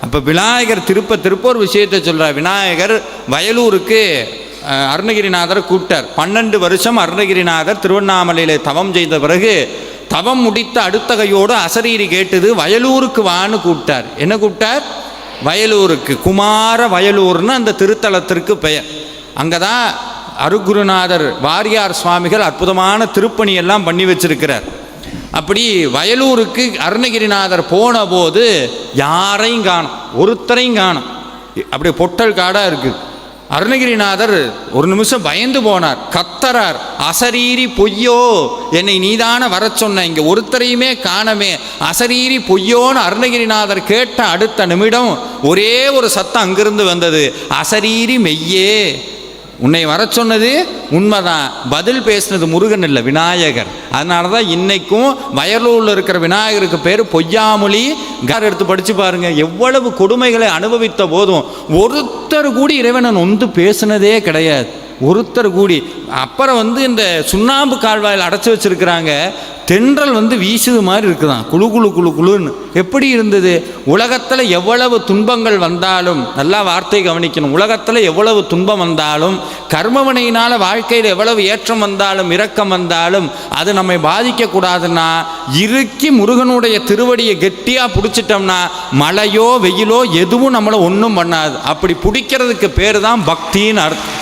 அப்போ விநாயகர் திருப்ப ஒரு விஷயத்தை சொல்கிறார். விநாயகர் வயலூருக்கு அருணகிரிநாதரை கூப்பிட்டார். 12 வருஷம் அருணகிரிநாதர் திருவண்ணாமலையில் தவம் செய்த பிறகு தவம் முடித்த அடுத்த கையோடு அசரீரி கேட்டது, வயலூருக்கு வான்னு கூப்பிட்டார். என்ன கூப்பிட்டார்? வயலூருக்கு. குமார வயலூர்னு அந்த திருத்தலத்திற்கு பெயர். அங்கே தான் அருகுருநாதர் வாரியார் சுவாமிகள் அற்புதமான திருப்பணியெல்லாம் பண்ணி வச்சிருக்கிறார். அப்படி வயலூருக்கு அருணகிரிநாதர் போன போது யாரையும் காணும், ஒருத்தரையும் காணும். அப்படி பொட்டல் காடாக இருக்குது. அருணகிரிநாதர் ஒரு நிமிஷம் பயந்து போனார், கத்தரார், அசரீரி பொய்யோ, என்னை நீதான வர சொன்ன, இங்கே ஒருத்தரையுமே காணமே, அசரீரி பொய்யோன்னு அருணகிரிநாதர் கேட்ட அடுத்த நிமிடம் ஒரே ஒரு சத்தம் அங்கிருந்து வந்தது, அசரீரி மெய்யே, உன்னை வர சொன்னது உண்மைதான். பதில் பேசினது முருகன் இல்லை, விநாயகர். அதனால தான் இன்னைக்கும் வயலூரில் இருக்கிற விநாயகருக்கு பேர் பொய்யாமொழி. எடுத்து படித்து பாருங்க, எவ்வளவு கொடுமைகளை அனுபவித்த போதும் ஒருத்தர் கூடி இறைவனை நொந்து பேசினதே கிடையாது, ஒருத்தர் கூடி. அப்புறம் இந்த சுண்ணாம்பு கால்வாயில் அடைச்சி வச்சிருக்கிறாங்க, தென்றல் வீசுது மாதிரி இருக்குதான், குழு குழு குழு குழுன்னு. எப்படி இருந்தது? உலகத்தில் எவ்வளவு துன்பங்கள் வந்தாலும், நல்லா வார்த்தை கவனிக்கணும், உலகத்தில் எவ்வளவு துன்பம் வந்தாலும், கர்மவினையினால் வாழ்க்கையில் எவ்வளவு ஏற்றம் வந்தாலும் இரக்கம் வந்தாலும் அது நம்மை பாதிக்கக்கூடாதுன்னா இறுக்கி முருகனுடைய திருவடியை கெட்டியாக பிடிச்சிட்டோம்னா மழையோ வெயிலோ எதுவும் நம்மளை ஒன்றும் பண்ணாது. அப்படி பிடிக்கிறதுக்கு பேர் தான் பக்தின்னு அர்த்தம்.